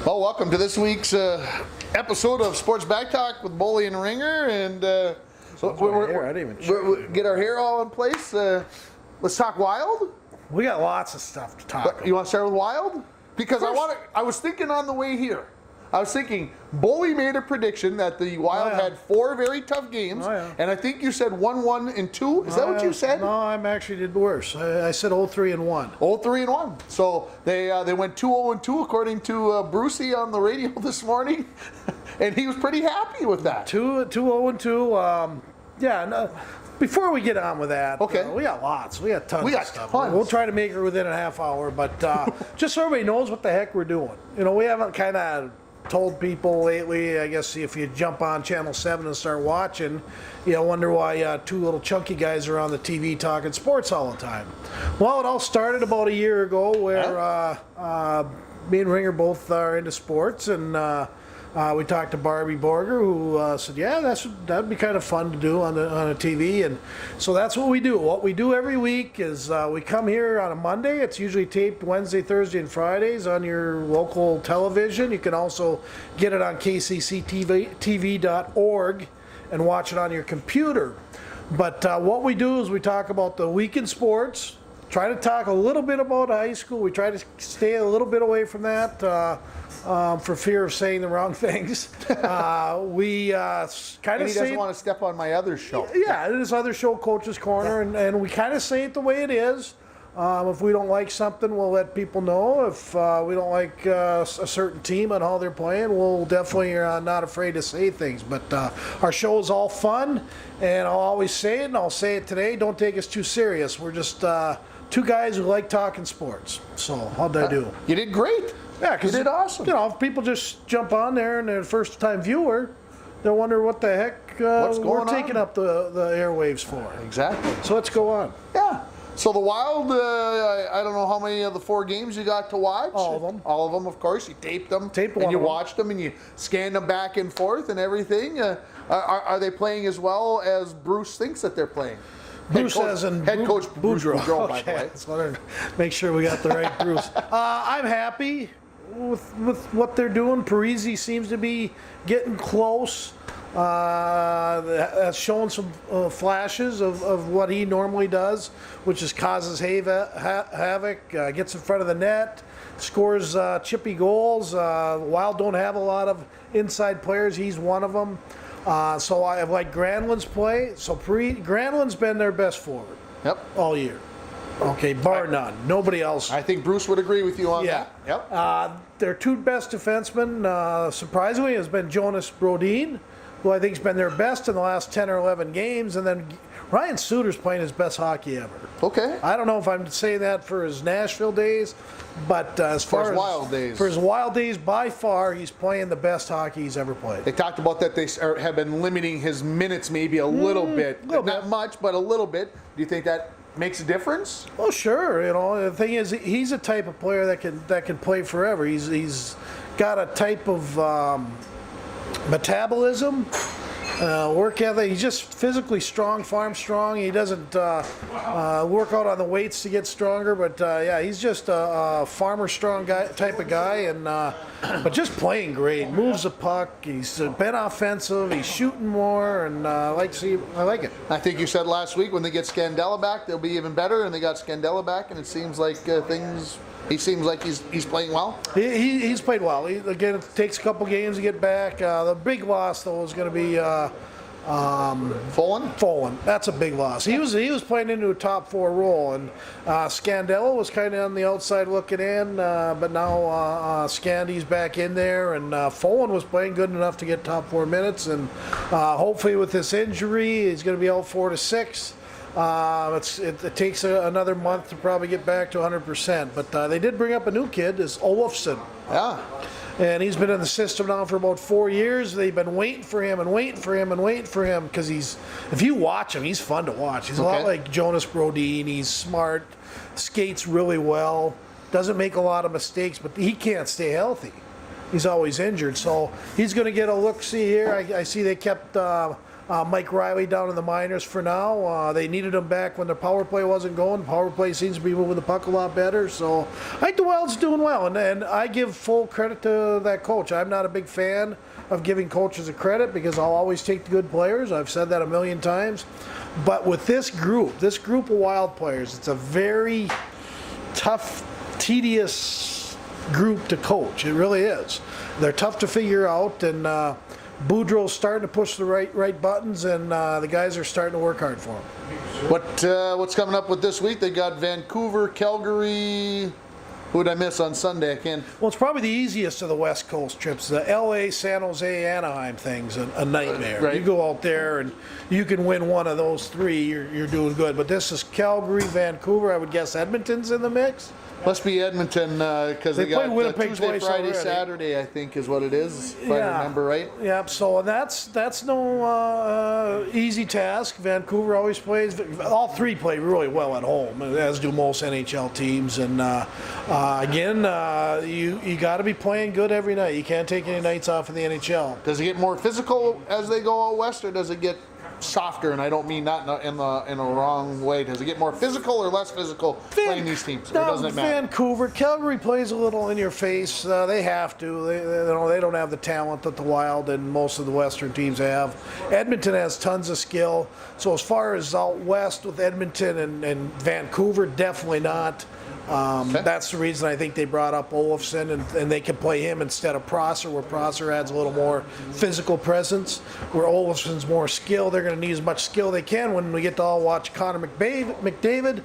Well, welcome to this week's episode of Sports Back Talk with Boley and Ringer, and we're get our hair all in place. Let's talk Wild. We got lots of stuff to talk about. You want to start with Wild? Because I was thinking on the way here. I was thinking, Boley made a prediction that the Wild had 4 very tough games, and I think you said 1-1 and 2. Is that what you said? No, I actually did worse. I said 0-3 and 1. 0-3 and 1. So they went 2-0 and 2 according to Brucey on the radio this morning, and he was pretty happy with that. 2-0 and 2. Before we get on with that, we got lots. We got tons of stuff. Tons. We'll try to make it within a half hour, but just so everybody knows what the heck we're doing. We haven't kind of told people lately. I guess if you jump on Channel 7 and start watching, wonder why 2 little chunky guys are on the TV talking sports all the time. Well, it all started about a year ago where me and Ringer both are into sports, and we talked to Barbie Borger, who said, that'd be kind of fun to do on a TV. And so that's what we do. What we do every week is we come here on a Monday. It's usually taped Wednesday, Thursday, and Fridays on your local television. You can also get it on kcctv.org and watch it on your computer. But what we do is we talk about the week in sports, try to talk a little bit about high school. We try to stay a little bit away from that. For fear of saying the wrong things. We kind of he doesn't want to step on my other show. Yeah, this other show, Coach's Corner, and we kind of say it the way it is. If we don't like something, we'll let people know. If we don't like a certain team and how they're playing, we'll definitely not afraid to say things. But our show is all fun, and I'll always say it, and I'll say it today, don't take us too serious. We're just 2 guys who like talking sports. So how'd I do? You did great. Yeah, because you did awesome. If people just jump on there and they're a first-time viewer, they'll wonder what the heck we're taking up the airwaves for. Exactly. So let's go on. Yeah. So the Wild, I don't know how many of the 4 games you got to watch. All of them. All of them, of course. You taped them. And you watched them, and you scanned them back and forth and everything. Are they playing as well as Bruce thinks that they're playing? Head coach Boudreau, by the way. Just want to make sure we got the right Bruce. I'm happy with what they're doing. Parisi seems to be getting close. Has shown some flashes of what he normally does, which is causes havoc, gets in front of the net, scores chippy goals. Wild don't have a lot of inside players. He's one of them. So I like Granlund's play. So Granlund's been their best forward. All year. Okay, bar none. Nobody else. I think Bruce would agree with you on that. Yep. Their 2 best defensemen, surprisingly, has been Jonas Brodin, who I think has been their best in the last 10 or 11 games, and then Ryan Suter's playing his best hockey ever. Okay. I don't know if I'm saying that for his Nashville days, but as far as Wild days. For his Wild days, by far, he's playing the best hockey he's ever played. They talked about that they have been limiting his minutes maybe a little bit. Not much, but a little bit. Do you think that makes a difference? Well, sure. The thing is, he's a type of player that can play forever. He's got a type of metabolism, work ethic. He's just physically strong, farm strong. He doesn't work out on the weights to get stronger, but he's just a farmer strong guy type of guy, and but just playing great. Moves the puck. He's been offensive. He's shooting more, and I like it. I think you said last week when they get Scandella back, they'll be even better, and they got Scandella back, and it seems like things. He seems like he's playing well. He's played well. Again, it takes a couple games to get back. The big loss though is going to be Folan. That's a big loss. He was playing into a top 4 role, and Scandella was kind of on the outside looking in, but now Scandy's back in there, and Folan was playing good enough to get top 4 minutes, and hopefully with this injury, he's going to be out 4 to 6. It takes another month to probably get back to 100%, but they did bring up a new kid, is Olofsson. Yeah. And he's been in the system now for about 4 years. They've been waiting for him because if you watch him, he's fun to watch. He's a lot like Jonas Brodin. He's smart, skates really well, doesn't make a lot of mistakes, but he can't stay healthy. He's always injured, so he's going to get a look-see here. I see they kept Mike Riley down in the minors for now. They needed him back when their power play wasn't going. The power play seems to be moving the puck a lot better. So I think the Wild's doing well, and I give full credit to that coach. I'm not a big fan of giving coaches a credit because I'll always take the good players. I've said that a million times. But with this group of Wild players, it's a very tough, tedious group to coach. It really is. They're tough to figure out, and Boudreau's starting to push the right buttons, and the guys are starting to work hard for him. What's coming up with this week? They got Vancouver, Calgary. Who did I miss on Sunday? I can't. Well, it's probably the easiest of the West Coast trips. The LA, San Jose, Anaheim thing's a nightmare. Right. You go out there and you can win one of those three, you're doing good. But this is Calgary, Vancouver. I would guess Edmonton's in the mix. Must be Edmonton because they got Winnipeg Tuesday, twice Friday, already. Saturday. I think is what it is, if I remember right. Yeah, so that's no easy task. Vancouver always plays. All three play really well at home, as do most NHL teams. And again, you got to be playing good every night. You can't take any nights off in the NHL. Does it get more physical as they go out west, or does it get softer? And I don't mean that in a wrong way. Does it get more physical or less physical playing these teams? Or doesn't it matter? Vancouver, Calgary plays a little in your face. They have to. They don't have the talent that the Wild and most of the Western teams have. Edmonton has tons of skill. So as far as out west with Edmonton and Vancouver, definitely not. That's the reason I think they brought up Olofsson, and they can play him instead of Prosser, where Prosser adds a little more physical presence, where Olofsson's more skill. They're going to need as much skill they can when we get to all watch Connor McDavid,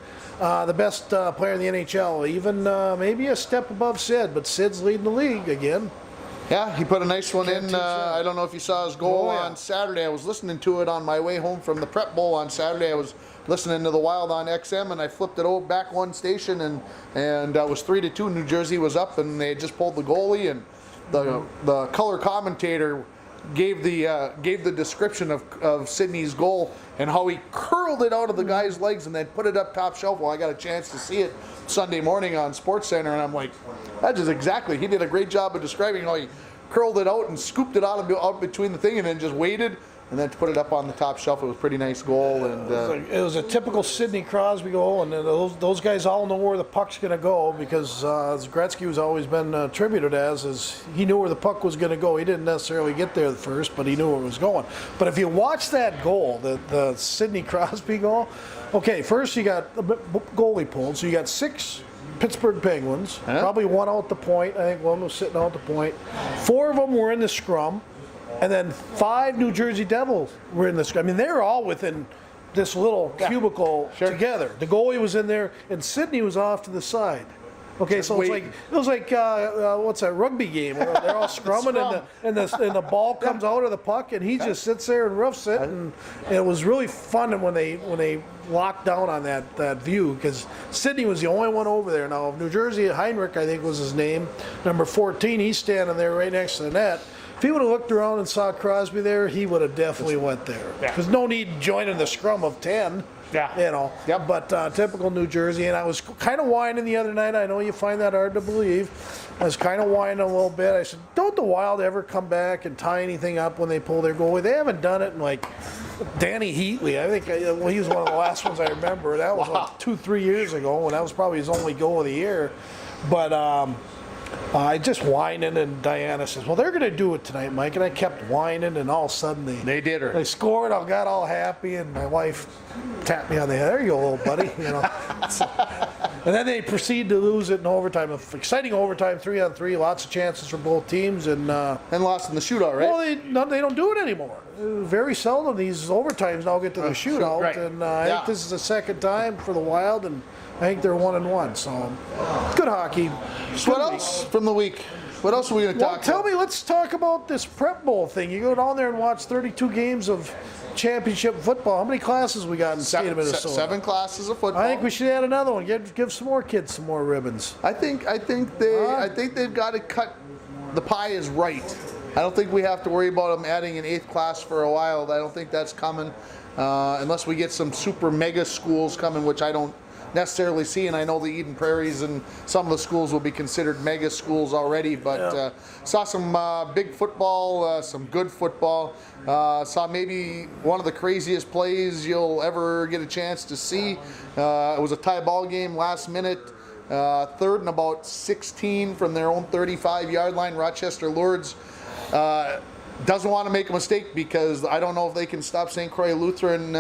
the best player in the NHL, even maybe a step above Sid, but Sid's leading the league again. Yeah, he put a nice one in. I don't know if you saw his goal on Saturday. I was listening to it on my way home from the Prep Bowl on Saturday. I was listening to the Wild on XM, and I flipped it over back one station, and it was 3-2. New Jersey was up, and they had just pulled the goalie, and the color commentator gave the description of Sidney's goal and how he curled it out of the guy's legs and then put it up top shelf. Well, I got a chance to see it Sunday morning on SportsCenter, and I'm like, that's just exactly. He did a great job of describing how he curled it out and scooped it out between the thing and then just waited and then to put it up on the top shelf. It was a pretty nice goal. And it was a typical Sidney Crosby goal, and those guys all know where the puck's going to go because as Gretzky has always been attributed as is he knew where the puck was going to go. He didn't necessarily get there first, but he knew where it was going. But if you watch that goal, the Sidney Crosby goal, okay, first you got the goalie pulled, so you got 6 Pittsburgh Penguins, probably one out the point. I think one was sitting out the point. 4 of them were in the scrum. And then 5 New Jersey Devils were in this. I mean, they were all within this little cubicle together. The goalie was in there, and Sidney was off to the side. Okay, so it was like what's that rugby game? They're all scrumming, and the ball comes out of the puck, and he just sits there and roofs it. And it was really fun when they locked down on that view because Sidney was the only one over there. Now New Jersey, Heinrich, I think was his name, number 14. He's standing there right next to the net. If he would have looked around and saw Crosby there, he would have definitely went there. There's no need joining the scrum of 10. Yeah. You know. Yep. But typical New Jersey, and I was kind of whining the other night. I know you find that hard to believe. I was kind of whining a little bit. I said, don't the Wild ever come back and tie anything up when they pull their goalie? They haven't done it in like Danny Heatley. I think he was one of the last ones I remember. That was like 2-3 years ago, and that was probably his only goal of the year. But I just whining, and Diana says, well, they're going to do it tonight, Mike. And I kept whining, and all of a sudden they did her. They scored. I got all happy, and my wife tapped me on the head. There you go, little buddy. You know. And then they proceed to lose it in overtime. Exciting overtime, 3-on-3, lots of chances for both teams, and lost in the shootout, right? Well, they don't do it anymore. Very seldom these overtimes now get to the shootout, right. And I think this is the second time for the Wild, and I think they're 1-1. So good hockey. So what else from the week? What else are we going to talk about? Tell me, let's talk about this Prep Bowl thing. You go down there and watch 32 games of championship football. How many classes we got in the state of Minnesota? 7 classes of football. I think we should add another one. Give some more kids some more ribbons. I think they've got to cut. The pie is right. I don't think we have to worry about them adding an 8th class for a while. I don't think that's coming unless we get some super mega schools coming, which I don't necessarily see. And I know the Eden Prairies and some of the schools will be considered mega schools already, but saw some big football, some good football. Saw maybe one of the craziest plays you'll ever get a chance to see. It was a tie ball game, last minute. Third and about 16 from their own 35-yard line. Rochester Lourdes doesn't want to make a mistake because I don't know if they can stop St. Croix Lutheran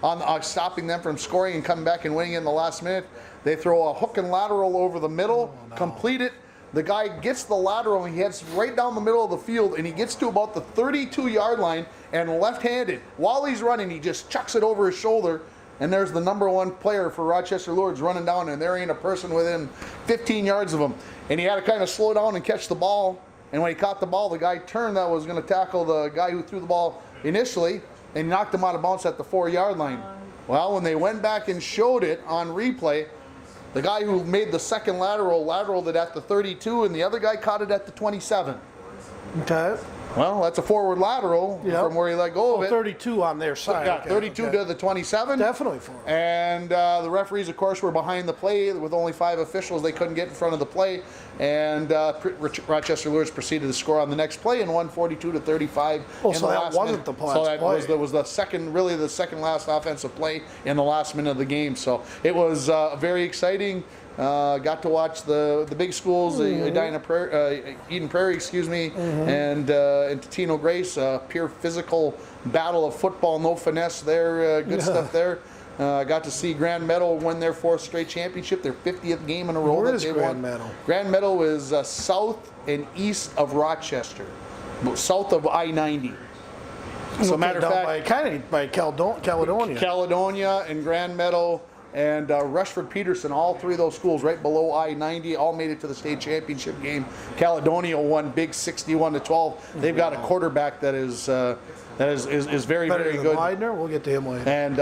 on stopping them from scoring and coming back and winning in the last minute. They throw a hook and lateral over the middle, complete it. The guy gets the lateral and he heads right down the middle of the field and he gets to about the 32-yard line, and left-handed, while he's running, he just chucks it over his shoulder. And there's the number one player for Rochester Lourdes running down, and there ain't a person within 15 yards of him. And he had to kind of slow down and catch the ball. And when he caught the ball, the guy turned that was going to tackle the guy who threw the ball initially, and knocked him out of bounds at the 4-yard line. Well, when they went back and showed it on replay, the guy who made the second lateraled it at the 32, and the other guy caught it at the 27. Okay. Well, that's a forward lateral from where he let go of it. 32 on their side. Yeah, 32 to the 27. Definitely for him. And the referees, of course, were behind the play. With only 5 officials, they couldn't get in front of the play. And Rochester Lourdes proceeded to score on the next play and won 42 to 35. Oh, so that wasn't the last play. So that was the second, really the second last offensive play in the last minute of the game. So it was very exciting. Got to watch the big schools, Eden Prairie, and Totino Grace, pure physical battle of football, no finesse there, good stuff there. Got to see Grand Meadow win their 4th straight championship, their 50th game in a row. Where is Grand Meadow? Grand Meadow is south and east of Rochester, south of I-90. So matter of fact, kind of by Caledonia. Caledonia and Grand Meadow and Rushford Peterson, all 3 of those schools right below I-90, all made it to the state championship game. Caledonia won big 61-12. They've got a quarterback that is very, better very than good. Leidner? We'll get to him later. And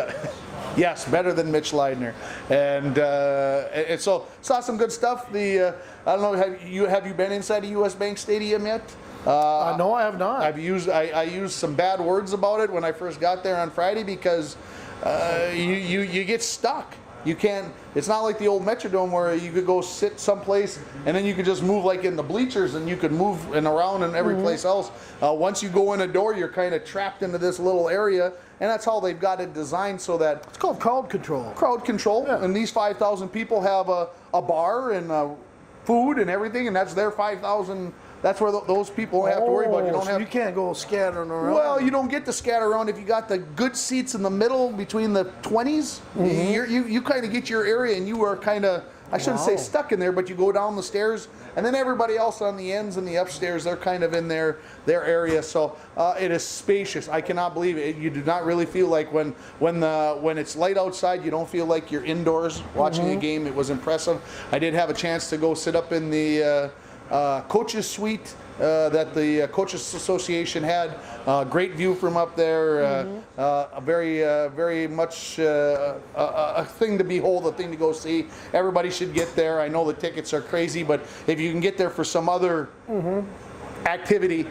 yes, better than Mitch Leidner. And so saw some good stuff. I don't know, have you been inside the U.S. Bank Stadium yet? No, I have not. I used some bad words about it when I first got there on Friday because you get stuck. You can't. It's not like the old Metrodome where you could go sit someplace and then you could just move like in the bleachers and you could move and around and every place else. Once you go in a door, you're kind of trapped into this little area, and that's how they've got it designed so that it's called crowd control. Crowd control, and these 5,000 people have a bar and food and everything, and that's their 5,000. That's where those people have to worry about. You don't have. You can't go scattering around. Well, you don't get to scatter around if you got the good seats in the middle between the 20s. You kind of get your area, and you are kind of, I shouldn't say stuck in there, but you go down the stairs, and then everybody else on the ends and the upstairs, they're kind of in their area. So it is spacious. I cannot believe it. You do not really feel like when it's light outside, you don't feel like you're indoors watching a game. It was impressive. I did have a chance to go sit up in the coaches suite that the Coaches Association had. Great view from up there. A very much a thing to behold, a thing to go see. Everybody should get there. I know the tickets are crazy, but if you can get there for some other activity,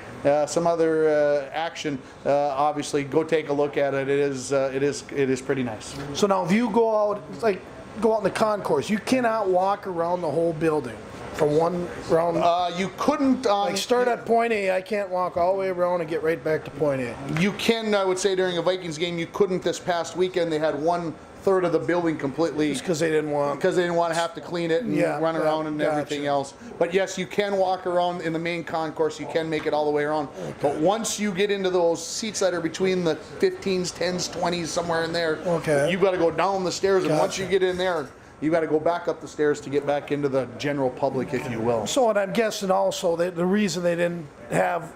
some other action, obviously go take a look at it. It is pretty nice. So now, if you go out in the concourse, you cannot walk around the whole building. From one round? You couldn't. Start at point A, I can't walk all the way around and get right back to point A. You can, I would say, during a Vikings game, you couldn't this past weekend. They had 1/3 of the building completely. Just because they didn't want. Because they didn't want to have to clean it and run around and everything else. But yes, you can walk around in the main concourse. You can make it all the way around. Okay. But once you get into those seats that are between the 15s, 10s, 20s, somewhere in there, you've got to go down the stairs. And once you get in there, you got to go back up the stairs to get back into the general public, if you will. So, and I'm guessing also that the reason they didn't have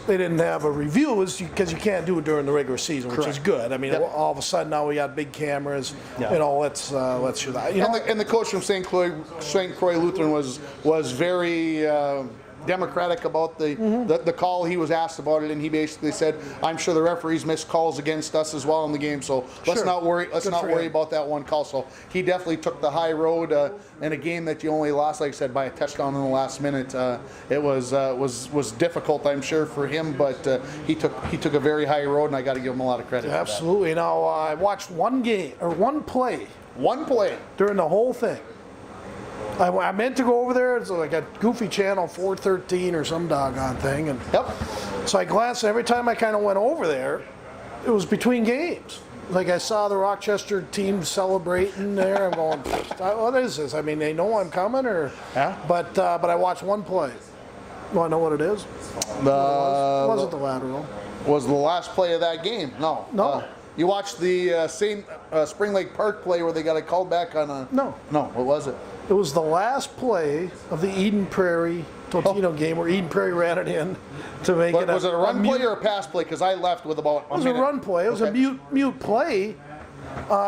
a review is because you can't do it during the regular season, which is good. I mean, all of a sudden now we got big cameras. Let's show that. And the coach from St. Croix Lutheran was very democratic about the call. He was asked about it, and he basically said, "I'm sure the referees missed calls against us as well in the game, so let's not worry. Let's not worry about that one call." So he definitely took the high road in a game that you only lost, like I said, by a touchdown in the last minute. It was difficult, I'm sure, for him, but he took a very high road, and I got to give him a lot of credit. Absolutely. Now I watched one play during the whole thing. I meant to go over there. It's like a goofy channel, 413 or some doggone thing. And so I glanced. Every time I kind of went over there, it was between games. Like I saw the Rochester team celebrating there. I'm going, what is this? I mean, they know I'm coming, or but I watched one play. Do I know what it is? Was it the lateral? Was the last play of that game? No. You watched the Spring Lake Park play where they got a call back on a... No. What was it? It was the last play of the Eden Prairie Totino game where Eden Prairie ran it in to make it. Was it a run play or a pass play? Because I left with about a minute. It was a run play. It was a mute play.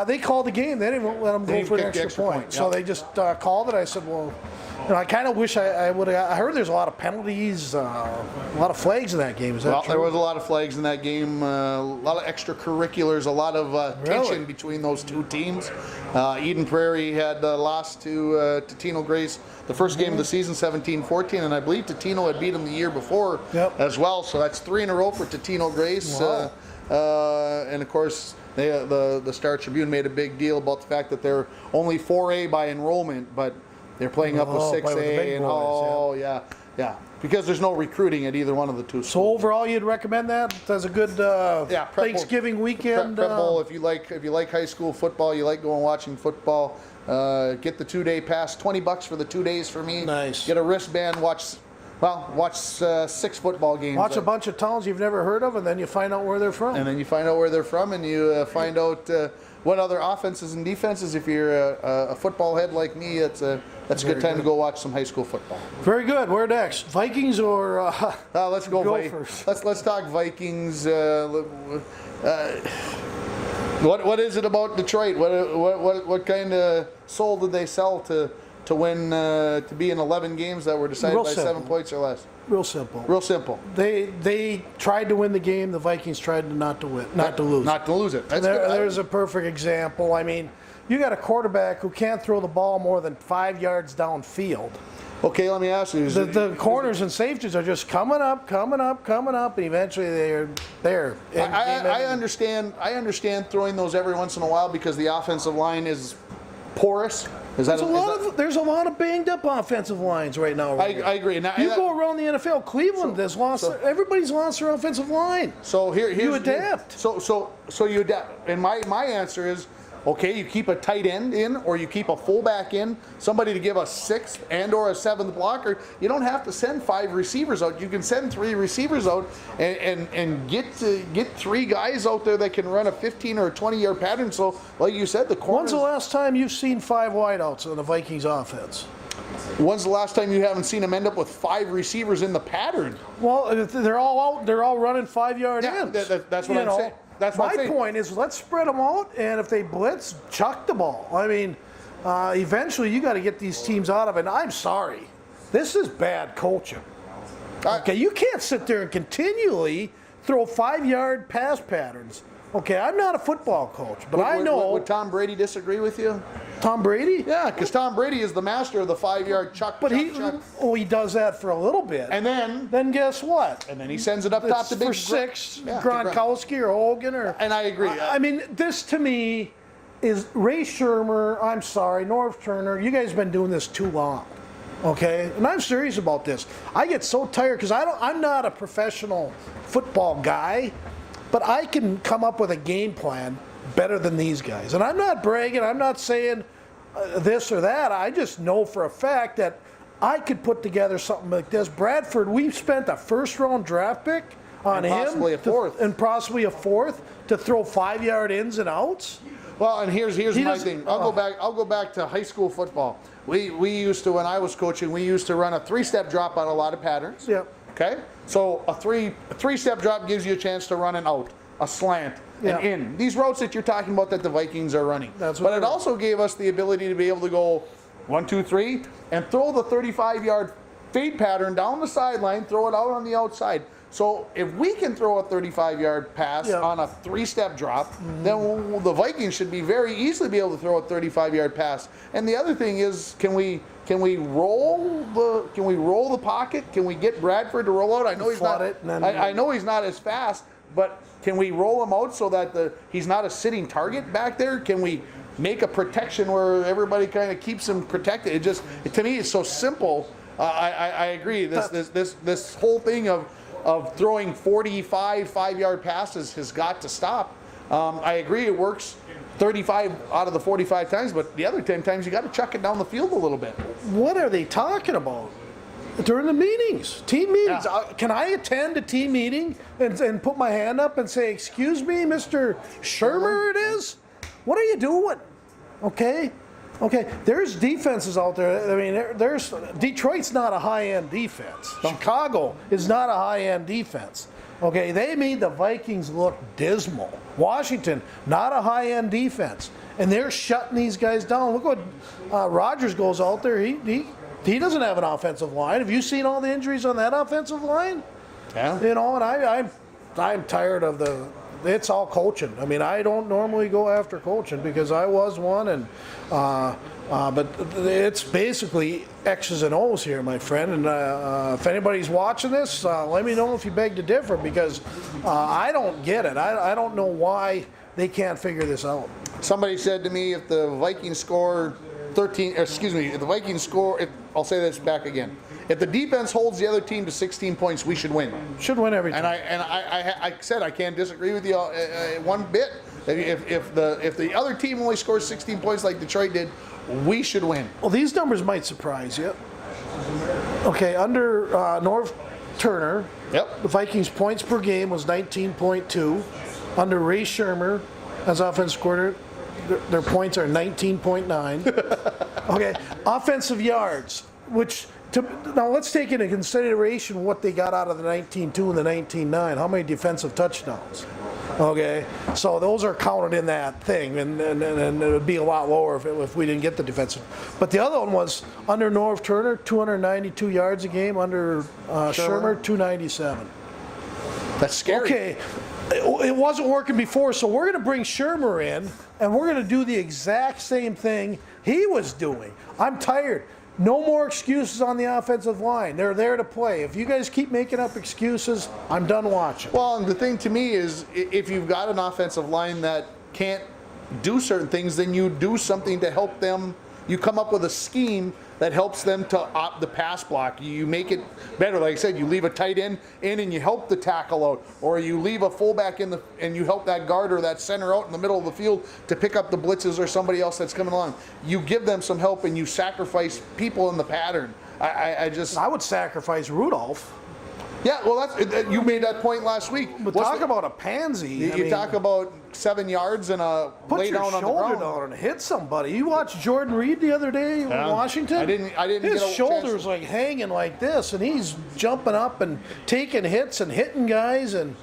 They called the game. They didn't let them go for an extra point. So they just called it. I said, well, I kind of wish I would have. I heard there's a lot of penalties, a lot of flags in that game. Is that true? There was a lot of flags in that game, a lot of extracurriculars, a lot of tension between those two teams. Eden Prairie had lost to Totino Grace the first game of the season, 17-14, and I believe Totino had beat them the year before as well. So that's 3 in a row for Totino Grace. Wow. And of course, the Star Tribune made a big deal about the fact that they're only 4A by enrollment, but they're playing up with 6A, and because there's no recruiting at either one of the two schools. So overall, you'd recommend that as a good Thanksgiving weekend. Prep Bowl, if you like high school football, you like going watching football. Get the 2-day pass, $20 for the 2 days for me. Nice. Get a wristband. Watch 6 football games. Watch a bunch of towns you've never heard of, and then you find out where they're from. And you find out what other offenses and defenses. If you're a football head like me, that's a good time to go watch some high school football. Very good. Where next? Vikings or? Let's go Gophers. Let's talk Vikings. What is it about Detroit? What kind of soul did they sell to win to be in 11 games that were decided by 7 points or less? Real simple. They tried to win the game. The Vikings tried not to lose. Not to lose it. There's a perfect example. I mean, you got a quarterback who can't throw the ball more than 5 yards downfield. Okay, let me ask you. The corners and safeties are just coming up, and eventually they're there. I understand throwing those every once in a while because the offensive line is porous. There's a lot of banged up offensive lines right now. I agree. Now, you go around the NFL, Cleveland has lost. Everybody's lost their offensive line. So you adapt. So you adapt. And my answer is, okay, you keep a tight end in, or you keep a fullback in, somebody to give a 6th and or a 7th blocker. You don't have to send 5 receivers out. You can send 3 receivers out and get 3 guys out there that can run a 15 or a 20-yard pattern. So, like you said, the corners. When's the last time you've seen 5 wideouts on the Vikings offense? When's the last time you haven't seen them end up with 5 receivers in the pattern? Well, they're all out. They're all running 5-yard ends. That's what I'm saying. My point is, let's spread them out, and if they blitz, chuck the ball. I mean, eventually you got to get these teams out of it. And I'm sorry, this is bad coaching. Okay, you can't sit there and continually throw 5-yard pass patterns. Okay, I'm not a football coach, but I know. Would Tom Brady disagree with you? Tom Brady? Yeah, because Tom Brady is the master of the 5-yard chuck. But he does that for a little bit, and then guess what? And then he sends it up top to big for 6, Gronkowski or Hogan or. And I agree. I mean, this to me is Ray Shermer. I'm sorry, Norv Turner. You guys have been doing this too long. Okay, and I'm serious about this. I get so tired because I'm not a professional football guy, but I can come up with a game plan better than these guys. And I'm not bragging. I'm not saying this or that. I just know for a fact that I could put together something like this. Bradford, we spent a 1st-round draft pick on him. Possibly a 4th. And possibly a 4th to throw 5-yard ins and outs. Well, and here's my thing. I'll go back to high school football. We used to, when I was coaching, we used to run a 3-step drop on a lot of patterns. Yep. Okay? So a three-step drop gives you a chance to run an out, a slant, and in. These routes that you're talking about that the Vikings are running. But it also gave us the ability to be able to go 1, 2, 3 and throw the 35-yard fade pattern down the sideline, throw it out on the outside. So if we can throw a 35-yard pass on a 3-step drop, then the Vikings should be very easily be able to throw a 35-yard pass. And the other thing is, can we roll the pocket? Can we get Bradford to roll out? I know he's not. I know he's not as fast, but can we roll him out so that he's not a sitting target back there? Can we make a protection where everybody kind of keeps him protected? To me, it's so simple. I agree. This whole thing of throwing 45 5-yard passes has got to stop. I agree it works 35 out of the 45 times, but the other 10 times you got to chuck it down the field a little bit. What are they talking about? During the meetings, team meetings. Can I attend a team meeting and put my hand up and say, excuse me, Mr. Shermer it is? What are you doing? Okay, there's defenses out there. I mean, there's Detroit's not a high-end defense. Chicago is not a high-end defense. Okay, they made the Vikings look dismal. Washington, not a high-end defense. And they're shutting these guys down. Look what Rodgers goes out there. He doesn't have an offensive line. Have you seen all the injuries on that offensive line? Yeah. You know, and I'm tired of it's all coaching. I mean, I don't normally go after coaching because I was one, and but it's basically X's and O's here, my friend. And if anybody's watching this, let me know if you beg to differ, because I don't get it. I don't know why they can't figure this out. Somebody said to me, if the Vikings score I'll say this back again. If the defense holds the other team to 16 points, we should win. Should win every time. And I said I can't disagree with you one bit. If the other team only scores 16 points like Detroit did, we should win. Well, these numbers might surprise you. Okay, under Norv Turner, the Vikings' points per game was 19.2. Under Ray Shermer as offensive coordinator, their points are 19.9. Okay, offensive yards, now let's take into consideration what they got out of the 19.2 and the 19.9. How many defensive touchdowns? Okay, so those are counted in that thing, and it would be a lot lower if we didn't get the defensive. But the other one was under Norv Turner, 292 yards a game. Under Shermer, 297. That's scary. Okay, it wasn't working before, so we're going to bring Shermer in, and we're going to do the exact same thing he was doing. I'm tired. No more excuses on the offensive line. They're there to play. If you guys keep making up excuses, I'm done watching. Well, and the thing to me is, if you've got an offensive line that can't do certain things, then you do something to help them. You come up with a scheme that helps them to opt the pass block. You make it better. Like I said, you leave a tight end in and you help the tackle out, or you leave a fullback in and you help that guard or that center out in the middle of the field to pick up the blitzes or somebody else that's coming along. You give them some help and you sacrifice people in the pattern. I would sacrifice Rudolph. Yeah, well, you made that point last week. But talk about a pansy. You talk about 7 yards and a lay down on the ground. Put your shoulder down and hit somebody. You watched Jordan Reed the other day in Washington? I didn't. His shoulder's like hanging like this, and he's jumping up and taking hits and hitting guys. And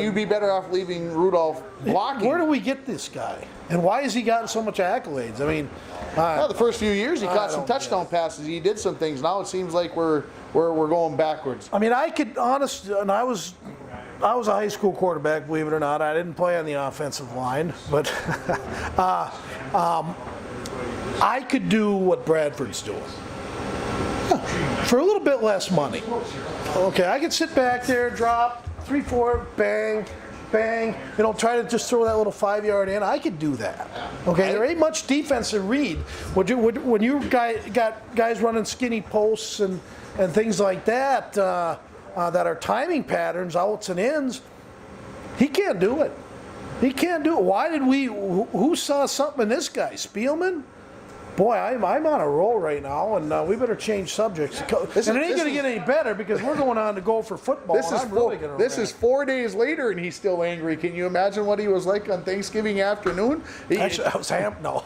you'd be better off leaving Rudolph blocking. Where do we get this guy? And why has he gotten so much accolades? I mean, the first few years he caught some touchdown passes. He did some things. Now it seems like we're going backwards. I mean, and I was a high school quarterback, believe it or not. I didn't play on the offensive line, but I could do what Bradford's doing for a little bit less money. Okay, I could sit back there, drop 3-4, bang, bang, try to just throw that little 5-yard in. I could do that. Okay, there ain't much defense to read. When you got guys running skinny posts and things like that that are timing patterns, outs and ins, he can't do it. He can't do it. Why did who saw something in this guy? Spielman? Boy, I'm on a roll right now, and we better change subjects. And it ain't going to get any better because we're going on to go for football. This is 4 days later, and he's still angry. Can you imagine what he was like on Thanksgiving afternoon? Actually, I was amped. No.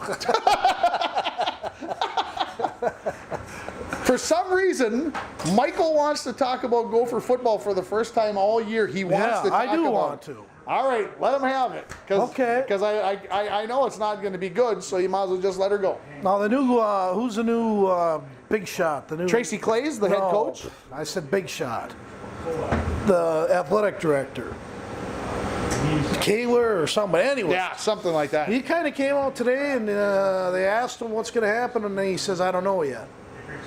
For some reason, Michael wants to talk about Gopher football for the first time all year. He wants to talk about. I do want to. All right, let them have it. Okay. Because I know it's not going to be good, so you might as well just let her go. Now the new who's the new big shot? The new Tracy Claeys, the head coach. I said big shot. The athletic director. Kaler or somebody. Anyway. Yeah, something like that. He kind of came out today and they asked him what's going to happen, and then he says, I don't know yet.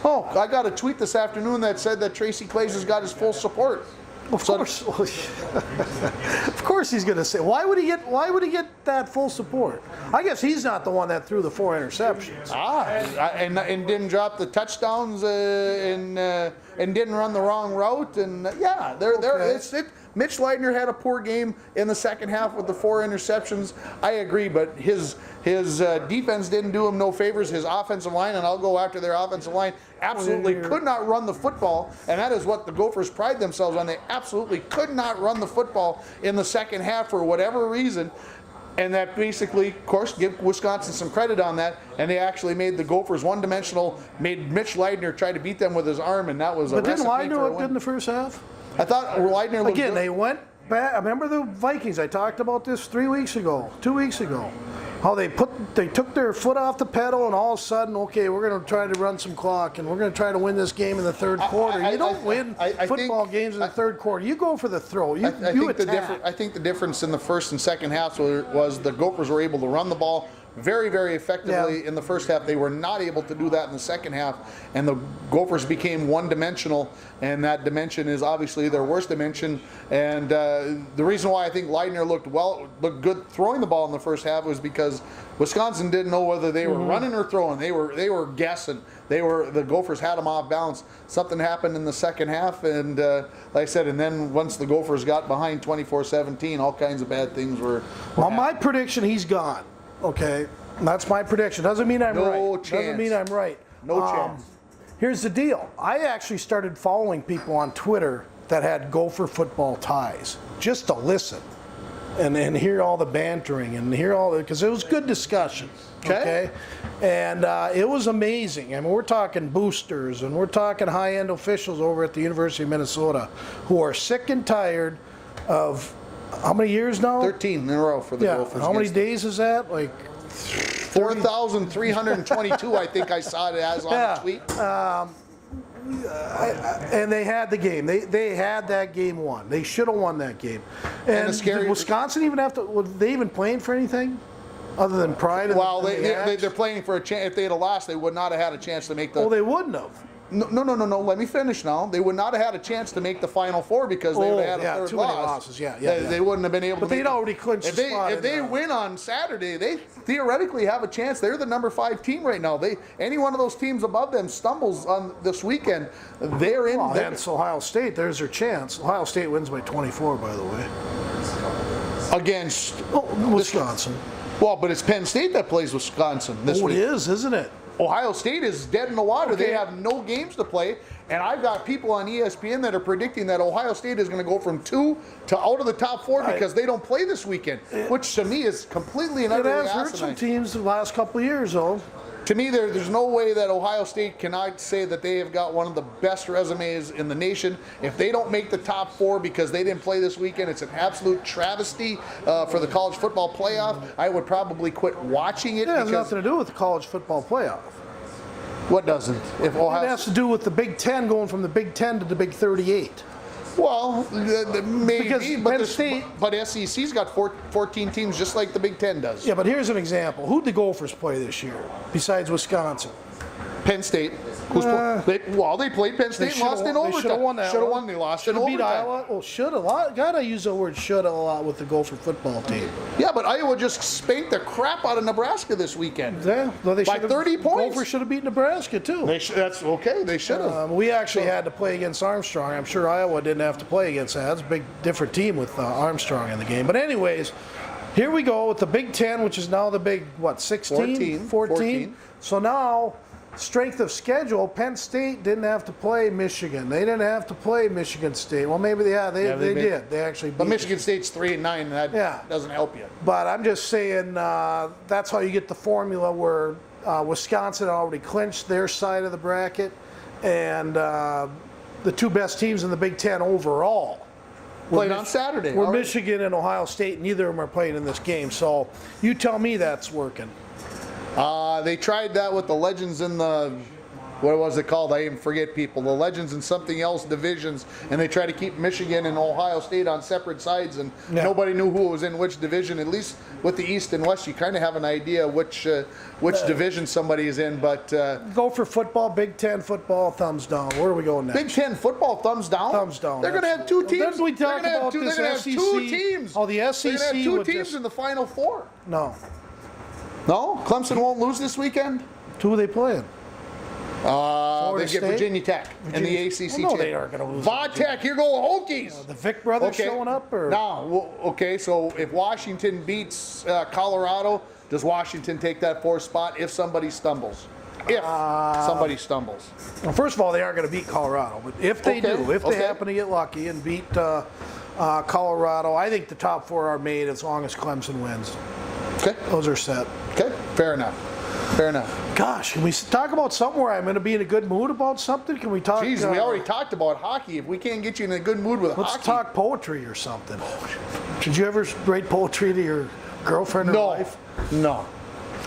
Oh, I got a tweet this afternoon that said that Tracy Claeys has got his full support. Of course. Of course he's going to say. Why would he get that full support? I guess he's not the one that threw the 4 interceptions. And didn't drop the touchdowns and didn't run the wrong route, and yeah, Mitch Leidner had a poor game in the second half with the 4 interceptions. I agree, but his defense didn't do him no favors. His offensive line, and I'll go after their offensive line, absolutely could not run the football, and that is what the Gophers pride themselves on. They absolutely could not run the football in the second half for whatever reason. And that basically, of course, give Wisconsin some credit on that. And they actually made the Gophers one-dimensional, made Mitch Leidner try to beat them with his arm, and that was a But didn't recipe Leidner for a look win. good in the first half? I thought Leidner looked Again, good. they went back. I remember the Vikings. I talked about this 2 weeks ago. How they took their foot off the pedal, and all of a sudden, okay, we're going to try to run some clock, and we're going to try to win this game in the third quarter. You don't win football games in the third quarter. You go for the throw. You attack. I think the difference in the first and second halves was the Gophers were able to run the ball very, very effectively in the first half. They were not able to do that in the second half, and the Gophers became one-dimensional, and that dimension is obviously their worst dimension. And the reason why I think Leidner looked good throwing the ball in the first half was because Wisconsin didn't know whether they were running or throwing. They were guessing. The Gophers had them off balance. Something happened in the second half, and like I said, and then once the Gophers got behind 24-17, all kinds of bad things were. Well, my prediction, he's gone. Okay, that's my prediction. Doesn't mean I'm right. No chance. Doesn't mean I'm right. No chance. Here's the deal. I actually started following people on Twitter that had Gopher football ties, just to listen and hear all the bantering and hear all the, because it was good discussion. Okay? And it was amazing. I mean, we're talking boosters and we're talking high-end officials over at the University of Minnesota who are sick and tired of how many years now? 13 in a row for the Gophers. How many days is that? Like 4,322, I think I saw it as on the tweet. And they had the game. They had that game won. They should have won that game. And did Wisconsin even have to? Were they even playing for anything other than pride? Well, they're playing for a chance. If they had lost, they would not have had a chance to make the. Well, they wouldn't have. No. Let me finish now. They would not have had a chance to make the Final Four because they would have had a third too many loss. losses. They wouldn't have been able to. But they'd already clinched the spot. If they win on Saturday, they theoretically have a chance. They're the number 5 team right now. Any one of those teams above them stumbles on this weekend, they're in. Well, that's Ohio State. There's their chance. Ohio State wins by 24, by the way. Against Wisconsin. Well, but it's Penn State that plays Wisconsin this week. It is, isn't it? Ohio State is dead in the water. Okay. They have no games to play. And I've got people on ESPN that are predicting that Ohio State is going to go from 2 to out of the top 4 because they don't play this weekend, which to me is completely and utterly asinine. It has hurt some teams the last couple of years, though. To me, there's no way that Ohio State cannot say that they have got one of the best resumes in the nation. If they don't make the top 4 because they didn't play this weekend, it's an absolute travesty for the college football playoff. I would probably quit watching it. It has nothing to do with the college football playoff. What doesn't? It has to do with the Big Ten going from the Big Ten to the Big 38. Well, maybe, because Penn State, but SEC's got 14 teams just like the Big Ten does. Yeah, but here's an example. Who'd the Gophers play this year besides Wisconsin? Penn State. They played Penn State and lost in overtime. They should have won that. Should have won. They lost in overtime. Beat Iowa. Well, should have. Gotta use the word should have a lot with the Gopher football team. Yeah, but Iowa just spanked the crap out of Nebraska this weekend. Yeah, well, by 30 points. Gophers should have beat Nebraska too. That's okay. They should have. We actually had to play against Armstrong. I'm sure Iowa didn't have to play against that. It's a big different team with Armstrong in the game. But anyways, here we go with the Big Ten, which is now the Big 16, 14. So now, strength of schedule, Penn State didn't have to play Michigan. They didn't have to play Michigan State. Well, maybe they did. They actually beat But Michigan State's 3-9, and that doesn't help you. But I'm just saying that's how you get the formula where Wisconsin already clinched their side of the bracket, and the 2 best teams in the Big Ten overall Played on Saturday. Where All right. Michigan and Ohio State, neither of them are playing in this game. So you tell me that's working. They tried that with the Legends in the, what was it called? I even forget, people. The Legends in something else divisions, and they try to keep Michigan and Ohio State on separate sides, and nobody knew who was in which division. At least with the East and West, you kind of have an idea which division somebody is in. But Go for football, Big Ten football, thumbs down. Where are we going next? Big Ten football, thumbs down. Thumbs down. They're going to have two teams. Didn't we talk about They're this going to have SEC? two teams. Oh, the SEC They're going to have two would teams just- in the Final Four. No. No, Clemson won't lose this weekend. Who are they playing? They get State? Virginia Tech in the ACC. Well, no, they aren't going to lose. Va Tech, here go Hokies. The Vic brothers showing up? Or? No, well, okay, so if Washington beats Colorado, does Washington take that fourth spot if somebody stumbles? If somebody stumbles. Well, first of all, they aren't going to beat Colorado. But if they do, if they happen to get lucky and beat Colorado, I think the top four are made as long as Clemson wins. Okay, Those are set. okay, fair enough. Fair enough. Gosh, can we talk about something where I'm going to be in a good mood about something? Can we talk? Jeez, we already talked about hockey. If we can't get you in a good mood with Let's hockey. talk poetry or something. Did you ever write poetry to your girlfriend or wife? No.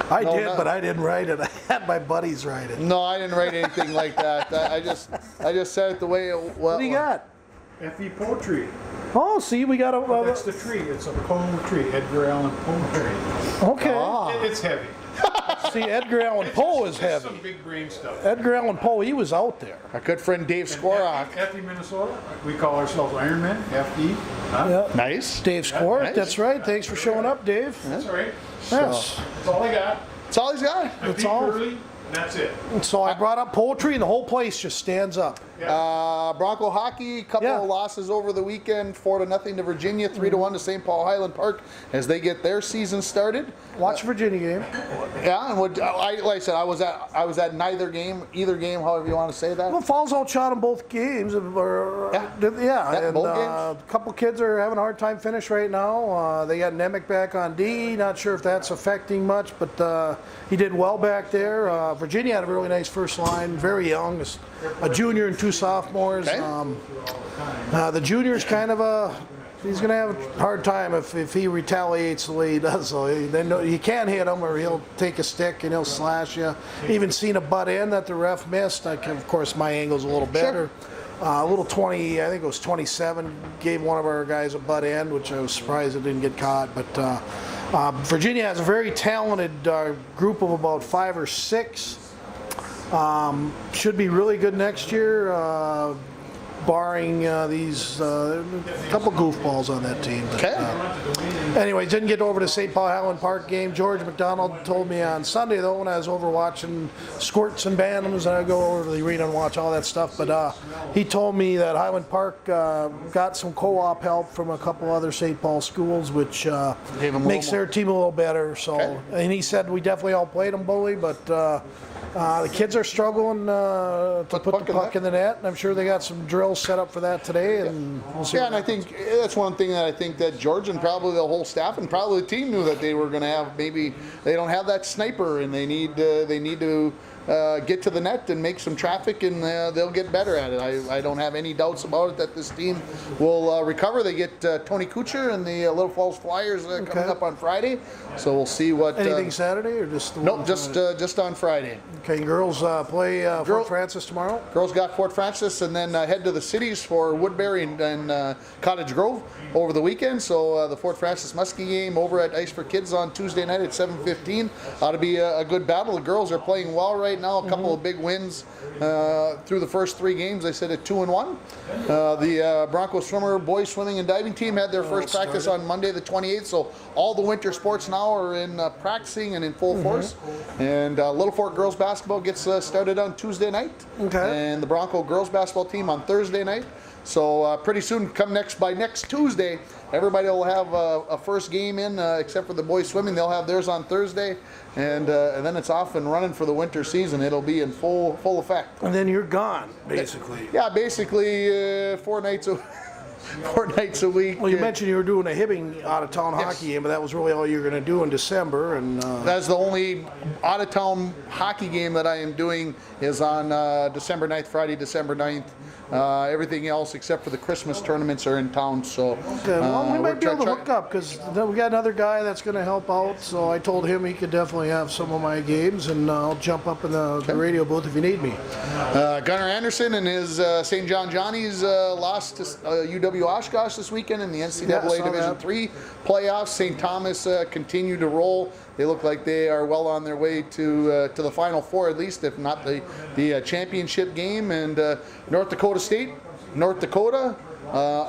I No, did, not- but I didn't write it. I had my buddies write it. No, I didn't write anything like that. I just said it the way it was. What do you got? FE Poetry. Oh, see, we got a. That's the tree. It's a Poe tree, Edgar Allan Poe tree. Okay. It's heavy. See, Edgar Allan Poe is It's some heavy. big brain stuff. Edgar Allan Poe, he was out there. Our good friend Dave Skorak. FE, Minnesota. We call ourselves Iron Men, FE. Huh? Yeah. Nice. Dave Squart, Nice. that's right. Thanks for showing up, Dave. That's all right. Yes. That's all I got. That's all he's got. That's Pete all. Gurley, that's it. So I brought up poetry, and the whole place just stands up. Bronco hockey, couple Yeah. of losses over the weekend, 4-0 to Virginia, 3-1 to St. Paul Highland Park as they get their season started. Watch the Virginia game. Yeah, and like I said, I was at either game, however you want to say that. Well, Falls outshot in both games. Yeah, and both a couple kids are having a hard time finish right now. They got Nemec back on D. Not sure if that's affecting much, but he did well back there. Virginia had a really nice first line, very young, a junior and two sophomores. Okay. The junior's kind of he's going to have a hard time if he retaliates the way he does. So you can't hit him, or he'll take a stick and he'll slash you. Even seen a butt in that the ref missed. Of course, my angle's a little better. A little 20, I think it was 27, gave one of our guys a butt end, which I was surprised it didn't get caught. But Virginia has a very talented group of about 5 or 6. Should be really good next year, barring these couple goofballs on that team. But, Okay. Anyway, didn't get over to St. Paul Highland Park game. George McDonald told me on Sunday, though, when I was over watching Squirts and Bantams, and I go over to the arena and watch all that stuff. But he told me that Highland Park got some co-op help from a couple other St. Paul schools, which makes their team a little better. So, and he said we definitely outplayed them, Bully, but the kids are struggling to put the puck in the net, and I'm sure they got some drills set up for that today, and we'll see. Yeah, and I think that's one thing that I think that George and probably the whole staff and probably the team knew that they were going to have. Maybe they don't have that sniper, and they need to get to the net and make some traffic, and they'll get better at it. I don't have any doubts about it that this team will recover. They get Tony Kuchar and the Little Falls Flyers coming up on Friday, so we'll see what. Anything Saturday or just the Nope, one just Friday? just on Friday. Okay, and girls play Fort Francis tomorrow. Girls got Fort Francis and then head to the cities for Woodbury and Cottage Grove over the weekend. So the Fort Francis Muskie game over at Ice for Kids on Tuesday night at 7:15 ought to be a good battle. The girls are playing well right now. A couple of big wins through the first 3 games. They said at 2-1. The Bronco swimmer boys swimming and diving team had their first practice on Monday the 28th. So all the winter sports now are in practicing and in full force. And Little Fort girls basketball gets started on Tuesday night. Okay. And the Bronco girls basketball team on Thursday night. So pretty soon, by next Tuesday, everybody will have a first game in, except for the boys swimming. They'll have theirs on Thursday, and then it's off and running for the winter season. It'll be in full effect. And then you're gone, basically. Yeah, basically 4 nights 4 nights a week. Well, you mentioned you were doing a Hibbing out-of-town hockey game, but that was really all you were going to do in December. And That's the only out-of-town hockey game that I am doing is on December 9th, Friday, December 9th. Everything else except for the Christmas tournaments are in town. So okay, well, we might be able to hook up because we got another guy that's going to help out. So I told him he could definitely have some of my games, and I'll jump up in the radio booth if you need me. Gunnar Anderson and his St. John Johnnies lost to UW Oshkosh this weekend in the NCAA Division III playoffs. St. Thomas continue to roll. They look like they are well on their way to the Final Four, at least, if not the championship game. And North Dakota State, North Dakota,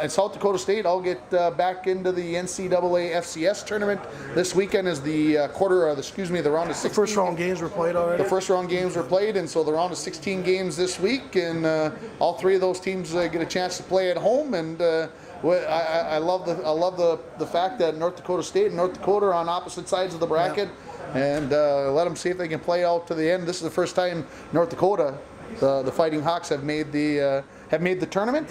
and South Dakota State all get back into the NCAA FCS tournament this weekend. As the the round of 16. The first round games were played already. The first round games were played, and so the round of 16 games this week, and all 3 of those teams get a chance to play at home. And I love the fact that North Dakota State and North Dakota are on opposite sides of the bracket, and let them see if they can play out to the end. This is the first time North Dakota, the Fighting Hawks, have made the tournament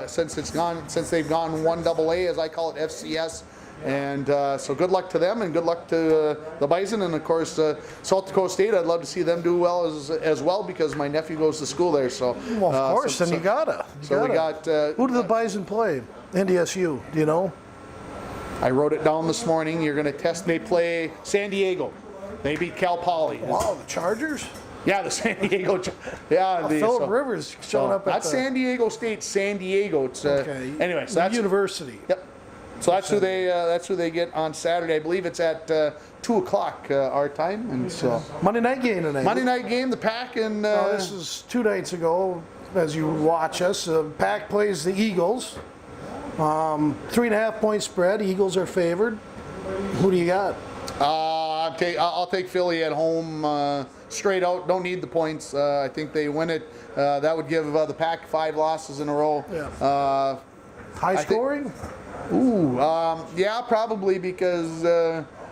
since they've gone 1AA, as I call it, FCS. And so good luck to them, and good luck to the Bison, and of course South Dakota State. I'd love to see them do well as well, because my nephew goes to school there. So well, of course, then you gotta. We got. Who do the Bison play? NDSU. Do you know? I wrote it down this morning. You're going to test. They play San Diego. They beat Cal Poly. Wow, the Chargers. Yeah, the San Diego. Yeah, Phillip Rivers showing up at not San Diego State. San Diego. It's okay. Anyway, so that's university. Yep. So that's who they get on Saturday. I believe it's at 2:00 our time, and so Monday night game tonight. Monday night game, the Pack and. This is 2 nights ago. As you watch us, Pack plays the Eagles. 3.5 point spread. Eagles are favored. Who do you got? I'll take Philly at home straight out. Don't need the points. I think they win it. That would give the Pack 5 losses in a row. Yeah. High scoring? Yeah, probably, because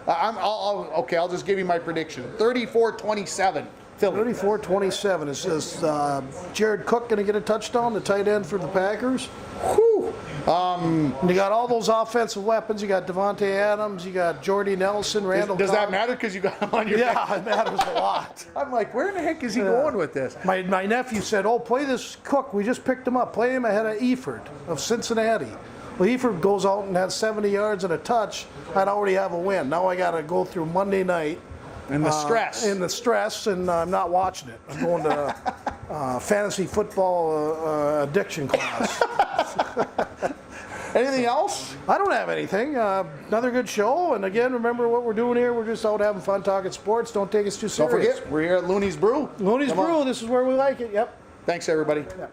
I'll just give you my prediction. 34-27. Philly. 34-27. Is Jared Cook going to get a touchdown, the tight end for the Packers? Whew. You got all those offensive weapons. You got Devontae Adams. You got Jordy Nelson, Randall. Does that matter because you got him on your Yeah, it matters a lot. I'm like, where in the heck is he going with this? My nephew said, "Oh, play this Cook. We just picked him up. Play him ahead of Eford of Cincinnati." Well, Eford goes out and has 70 yards and a touch. I'd already have a win. Now I got to go through Monday night. And the stress. And I'm not watching it. I'm going to fantasy football addiction class. Anything else? I don't have anything. Another good show. And again, remember what we're doing here. We're just out having fun talking sports. Don't take us too serious. Don't forget, we're here at Looney's Brew. Looney's Brew. This is where we like it. Yep. Thanks, everybody. Yep.